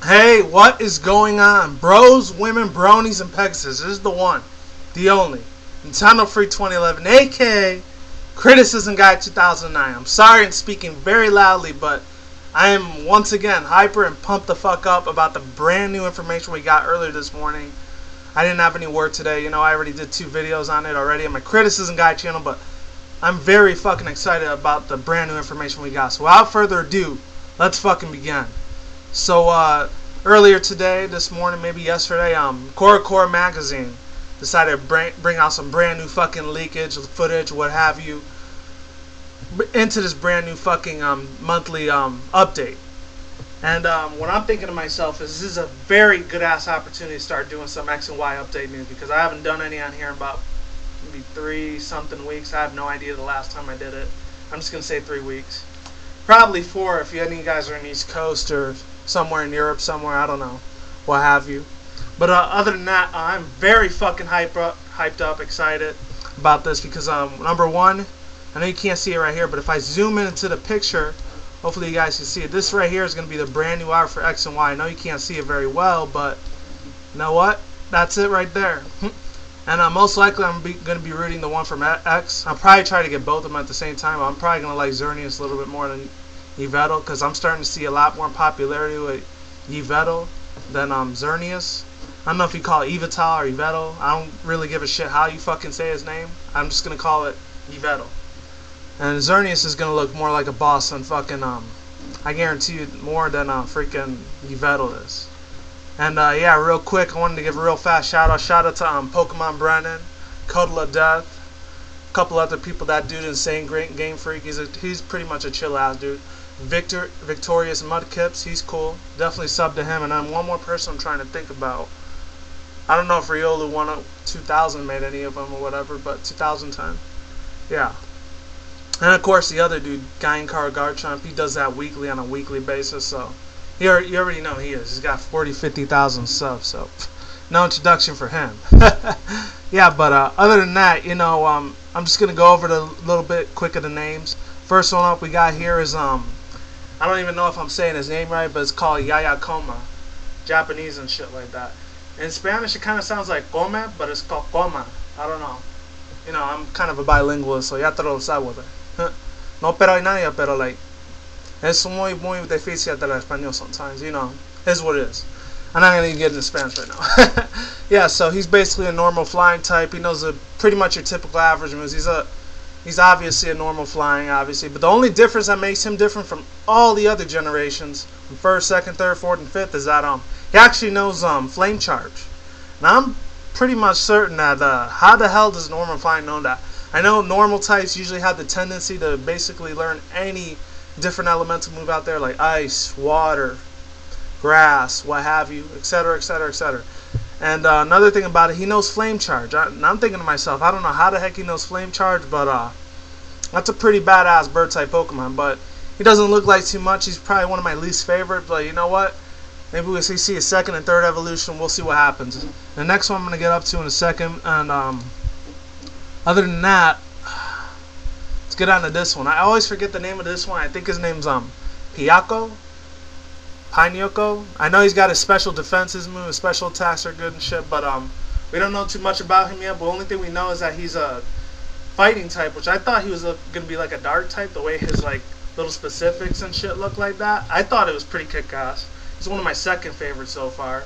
Hey, what is going on? Bros, women, bronies, and pegasisters. This is the one, the only. Nintendo Free 2011, aka Criticism Guide 2009. I'm sorry I'm speaking very loudly, but I am once again hyper and pumped the fuck up about the brand new information we got earlier this morning. I didn't have any word today. I already did 2 videos on it already on my Criticism Guide channel, but I'm very fucking excited about the brand new information we got. So without further ado, let's fucking begin. So, earlier today, this morning, maybe yesterday, Corocoro magazine decided to bring out some brand new fucking leakage, footage, what have you, into this brand new fucking monthly update. And what I'm thinking to myself is this is a very good ass opportunity to start doing some X and Y update news, because I haven't done any on here in about maybe 3 something weeks. I have no idea the last time I did it. I'm just gonna say 3 weeks. Probably 4 if any of you guys are in the East Coast or somewhere in Europe, somewhere, I don't know, what have you. But other than that, I'm very fucking hyped up, excited about this because number one, I know you can't see it right here, but if I zoom in into the picture, hopefully you guys can see it. This right here is going to be the brand new art for X and Y. I know you can't see it very well, but you know what? That's it right there. And most likely I'm going to be rooting the one from X. I'll probably try to get both of them at the same time. I'm probably going to like Xerneas a little bit more than Yveltal, because I'm starting to see a lot more popularity with Yveltal than Xerneas. I don't know if you call it Yveltal or Yveltal. I don't really give a shit how you fucking say his name. I'm just going to call it Yveltal. And Xerneas is going to look more like a boss than fucking, I guarantee you, more than freaking Yveltal is. And yeah, real quick, I wanted to give a real fast shout out to Pokemon Brennan, Cuddle of Death, a couple other people. That dude, Insane Great Game Freak, he's pretty much a chill ass dude. Victorious Mudkips, he's cool. Definitely sub to him. And then one more person I'm trying to think about. I don't know if Riolu 2000 made any of them or whatever, but 2010. Yeah. And of course the other dude, Gainkar Garchomp, he does that weekly on a weekly basis, so you already know who he is. He's got 50,000 subs, so no introduction for him. Yeah, but other than that, I'm just gonna go over a little bit quick of the names. First one up we got here is I don't even know if I'm saying his name right, but it's called Yayakoma, Japanese and shit like that. In Spanish it kind of sounds like come, but it's called coma. I don't know. I'm kind of a bilingualist, so ya te lo sabes. No pero hay nadie, pero like es muy difícil del español sometimes. Is what it is. I'm not gonna get into Spanish right now. Yeah, so he's basically a normal flying type. He knows pretty much your typical average moves. He's obviously a normal flying, obviously, but the only difference that makes him different from all the other generations, from 1st, 2nd, 3rd, 4th, and 5th, is that he actually knows Flame Charge. Now I'm pretty much certain that how the hell does normal flying know that? I know normal types usually have the tendency to basically learn any different elemental move out there, like ice, water, grass, what have you, etc., etc., etc. And another thing about it, he knows Flame Charge. And I'm thinking to myself, I don't know how the heck he knows Flame Charge, but that's a pretty badass bird-type Pokemon. But he doesn't look like too much. He's probably one of my least favorite, but you know what? Maybe we'll see a 2nd and 3rd evolution. We'll see what happens. The next one I'm going to get up to in a second. And other than that, let's get on to this one. I always forget the name of this one. I think his name's Piako. Pinyoko. I know he's got his special defenses move, his special attacks are good and shit, but we don't know too much about him yet. But the only thing we know is that he's a fighting type, which I thought he was gonna be like a dark type, the way his like little specifics and shit look like that. I thought it was pretty kick-ass. He's one of my 2nd favorites so far.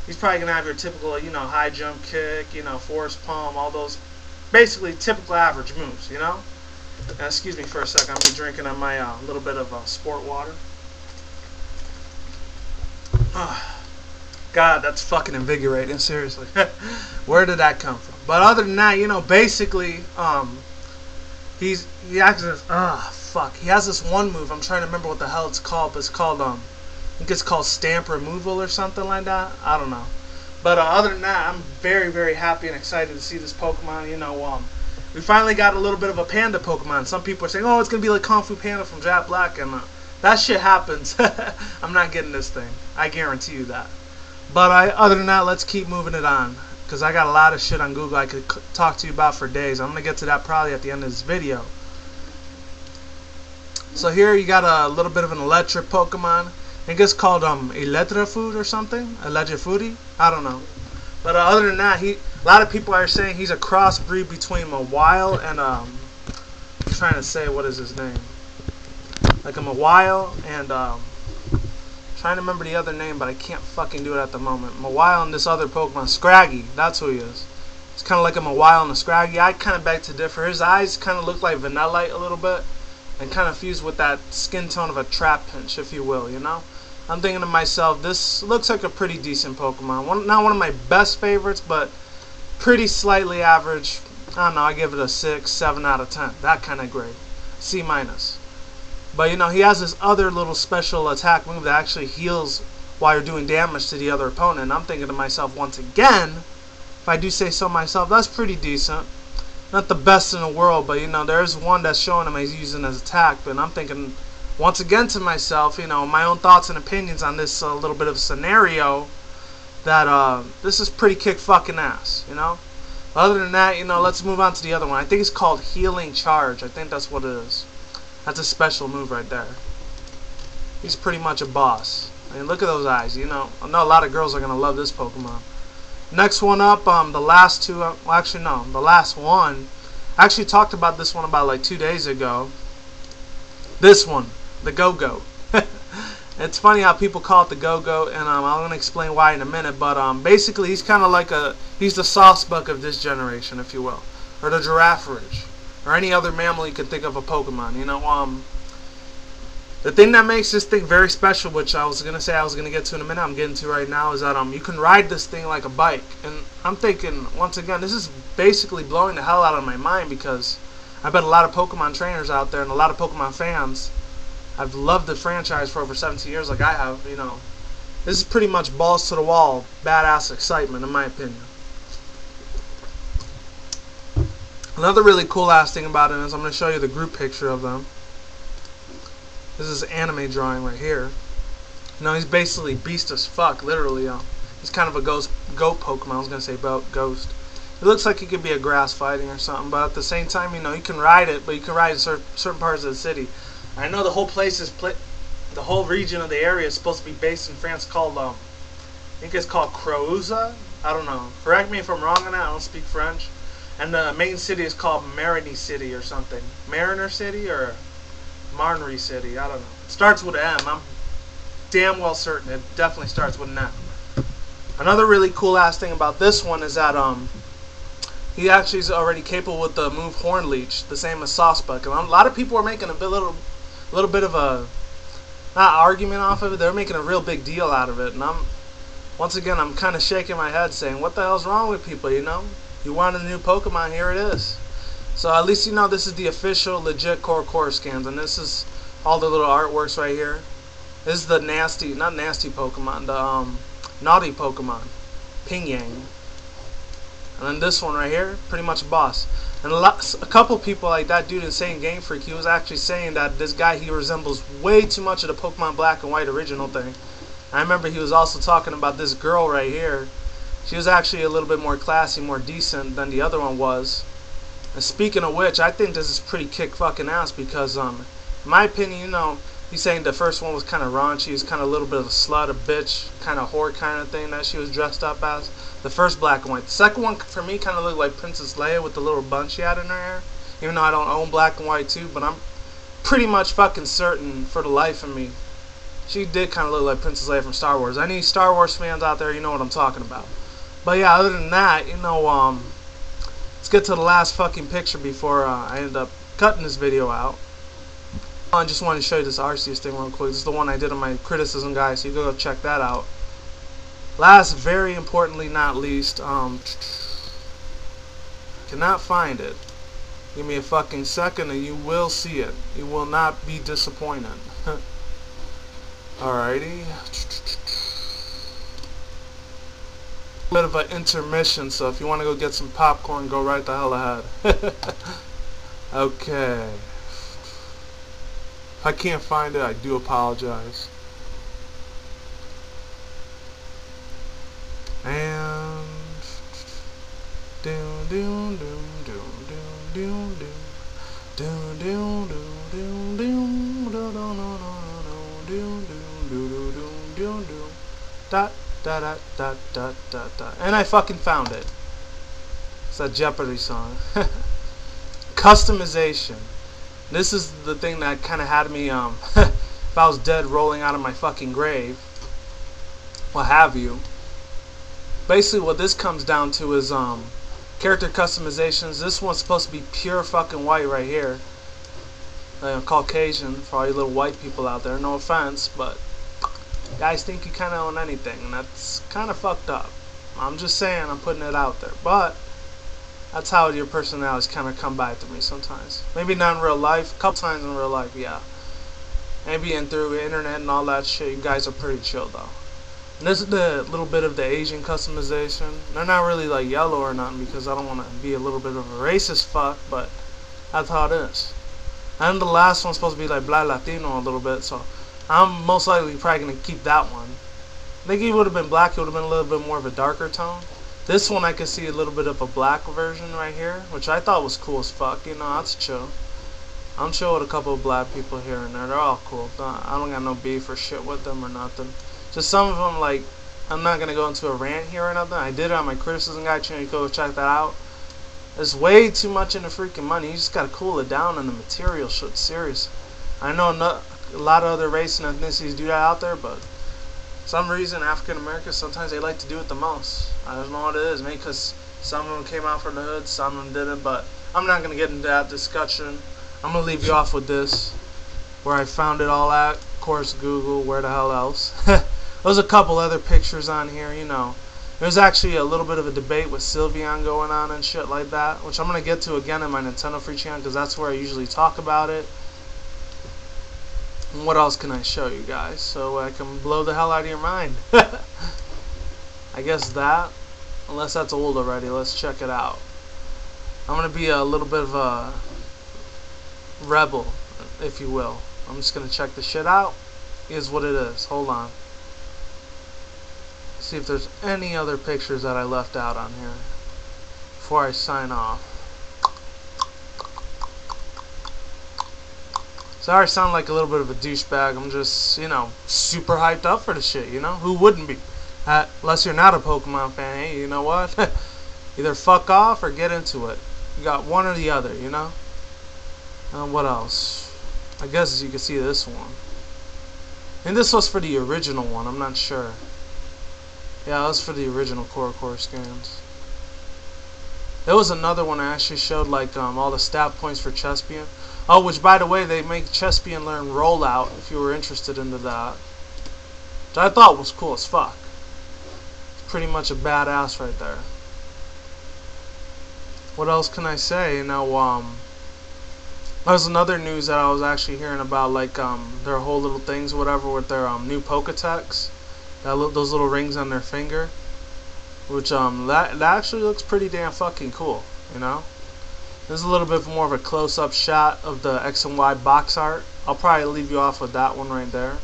He's probably gonna have your typical, high jump kick, force palm, all those basically typical average moves, excuse me for a second. I'm just drinking on my little bit of sport water. God, that's fucking invigorating, seriously. Where did that come from? But other than that, basically, he has this one move. I'm trying to remember what the hell it's called, but it's called, I think it's called Stamp Removal or something like that. I don't know. But other than that, I'm very, very happy and excited to see this Pokemon. We finally got a little bit of a panda Pokemon. Some people are saying, oh, it's going to be like Kung Fu Panda from Jack Black, and that shit happens. I'm not getting this thing. I guarantee you that. But other than that, let's keep moving it on, because I got a lot of shit on Google I could talk to you about for days. I'm going to get to that probably at the end of this video. So here you got a little bit of an electric Pokemon. I think it's called Electra food or something. Electra foodie. I don't know. But other than that, a lot of people are saying he's a crossbreed between Mawile and I'm trying to say what is his name. Like a Mawile and trying to remember the other name, but I can't fucking do it at the moment. Mawile and this other Pokemon, Scraggy. That's who he is. It's kind of like a Mawile and a Scraggy. I kind of beg to differ. His eyes kind of look like Vanillite a little bit, and kind of fused with that skin tone of a Trapinch, if you will, you know? I'm thinking to myself, this looks like a pretty decent Pokemon. Not one of my best favorites, but pretty slightly average. I don't know, I give it a 6, 7 out of 10. That kind of grade. C minus. But, you know, he has this other little special attack move that actually heals while you're doing damage to the other opponent. I'm thinking to myself, once again, if I do say so myself, that's pretty decent. Not the best in the world, but, you know, there's one that's showing him he's using his attack. But I'm thinking, once again to myself, you know, my own thoughts and opinions on this little bit of a scenario, that this is pretty kick fucking ass, you know? Other than that, you know, let's move on to the other one. I think it's called Healing Charge. I think that's what it is. That's a special move right there. He's pretty much a boss. I mean, look at those eyes, you know. I know a lot of girls are going to love this Pokemon. Next one up, the last two, well, actually no, the last one. I actually talked about this one about like 2 days ago. This one, the Gogoat. It's funny how people call it the Gogoat, and I'm going to explain why in a minute, but basically he's kind of like he's the Sawsbuck of this generation, if you will. Or the Girafaridge. Or any other mammal you can think of a Pokemon, you know. The thing that makes this thing very special, which I was going to say I was going to get to in a minute, I'm getting to right now, is that you can ride this thing like a bike. And I'm thinking, once again, this is basically blowing the hell out of my mind, because I bet a lot of Pokemon trainers out there and a lot of Pokemon fans have loved the franchise for over 17 years like I have, you know. This is pretty much balls to the wall, badass excitement, in my opinion. Another really cool ass thing about it is I'm going to show you the group picture of them. This is anime drawing right here. You know, he's basically beast as fuck, literally. He's kind of a goat Pokemon. I was going to say ghost. It looks like he could be a grass fighting or something, but at the same time, you know, you can ride it, but you can ride in certain parts of the city. I know the whole place is the whole region of the area is supposed to be based in France, called I think it's called Creusa. I don't know. Correct me if I'm wrong on that. I don't speak French. And the main city is called Marigny City or something. Mariner City or Marnery City. I don't know. It starts with an M. I'm damn well certain it definitely starts with an M. Another really cool ass thing about this one is that he actually is already capable with the move Horn Leech, the same as Sawsbuck. And a lot of people are making a little bit of a not argument off of it. They're making a real big deal out of it. And once again, I'm kind of shaking my head saying, what the hell's wrong with people, you know? You want a new Pokemon, here it is. So at least you know this is the official legit corocoro scans, and this is all the little artworks right here. This is the not nasty Pokemon, the naughty Pokemon, Pingyang. And then this one right here, pretty much a boss. And a couple people like that dude Insane Game Freak, he was actually saying that this guy, he resembles way too much of the Pokemon Black and White original thing. I remember he was also talking about this girl right here. She was actually a little bit more classy, more decent than the other one was. And speaking of which, I think this is pretty kick fucking ass because, in my opinion, you know, he's saying the first one was kind of raunchy. He was kind of a little bit of a slut, a bitch, kind of whore kind of thing that she was dressed up as. The first Black and White. The second one, for me, kind of looked like Princess Leia with the little bun she had in her hair. Even though I don't own Black and White too, but I'm pretty much fucking certain for the life of me, she did kind of look like Princess Leia from Star Wars. Any Star Wars fans out there, you know what I'm talking about. But yeah, other than that, you know, let's get to the last fucking picture before I end up cutting this video out. I just wanted to show you this Arceus thing real quick. This is the one I did on my criticism guide, so you go check that out. Last, very importantly, not least, cannot find it. Give me a fucking second and you will see it. You will not be disappointed. Alrighty. Bit of an intermission, so if you want to go get some popcorn, go right the hell ahead. Okay. If I can't find it, I do apologize. And doom doom doom doom doom doom doom doom doom doom doom doom doom doom doom doom doom doom. doom doom. Dot dot dot dot dot dot dot. And I fucking found it. It's that Jeopardy song. Customization. This is the thing that kind of had me if I was dead rolling out of my fucking grave, what have you. Basically what this comes down to is character customizations. This one's supposed to be pure fucking white right here. Caucasian, for all you little white people out there, no offense, but guys think you kind of own anything, and that's kind of fucked up. I'm just saying, I'm putting it out there, but that's how your personalities kind of come back to me sometimes. Maybe not in real life, a couple times in real life, yeah. Maybe in through the internet and all that shit, you guys are pretty chill though. And this is the little bit of the Asian customization. They're not really like yellow or nothing, because I don't want to be a little bit of a racist fuck, but that's how it is. And the last one's supposed to be like black Latino a little bit, so I'm most likely probably going to keep that one. I think it would have been black, it would have been a little bit more of a darker tone. This one I can see a little bit of a black version right here, which I thought was cool as fuck, you know, that's chill. I'm chill with a couple of black people here and there, they're all cool. I don't got no beef or shit with them or nothing. Just some of them, like, I'm not going to go into a rant here or nothing. I did it on my criticism guide channel, you go check that out. There's way too much in the freaking money. You just gotta cool it down on the material shit. Serious. I know a lot of other races and ethnicities do that out there, but for some reason African Americans sometimes they like to do it the most. I don't know what it is. Maybe because some of them came out from the hood, some of them didn't. But I'm not gonna get into that discussion. I'm gonna leave you off with this, where I found it all at. Of course, Google. Where the hell else? There's a couple other pictures on here, you know. There's actually a little bit of a debate with Sylveon going on and shit like that, which I'm going to get to again in my Nintendo Free channel, because that's where I usually talk about it. And what else can I show you guys so I can blow the hell out of your mind? I guess that, unless that's old already, let's check it out. I'm going to be a little bit of a rebel, if you will. I'm just going to check the shit out. Here's what it is. Hold on. See if there's any other pictures that I left out on here before I sign off. Sorry I sound like a little bit of a douchebag. I'm just, you know, super hyped up for the shit, you know? Who wouldn't be? Unless you're not a Pokemon fan, hey, you know what? Either fuck off or get into it. You got one or the other, you know? What else? I guess you can see this one. And this was for the original one, I'm not sure. Yeah, that was for the original corocoro scans. There was another one I actually showed, like all the stat points for Chespian. Oh, which by the way, they make Chespian learn rollout if you were interested into that. Which I thought was cool as fuck. It's pretty much a badass right there. What else can I say? You know, there's another news that I was actually hearing about, like their whole little things, or whatever, with their new Poketex. Those little rings on their finger, which that actually looks pretty damn fucking cool, you know. There's a little bit more of a close-up shot of the X and Y box art. I'll probably leave you off with that one right there.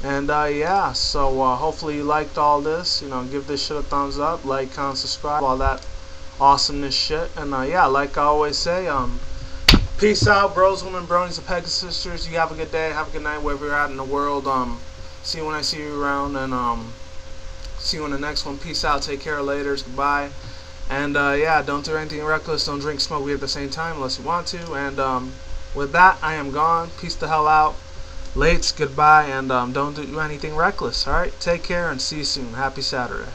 And yeah, so hopefully you liked all this. You know, give this shit a thumbs up, like, comment, subscribe, all that awesomeness shit. And yeah, like I always say, peace out, bros, women, bronies, and pegasisters. You have a good day, have a good night, wherever you're at in the world. See you when I see you around, and see you in the next one. Peace out, take care, laters, goodbye. And yeah, don't do anything reckless, don't drink, smoke weed at the same time unless you want to. And with that, I am gone. Peace the hell out, lates, goodbye, and don't do anything reckless. Alright, take care and see you soon. Happy Saturday.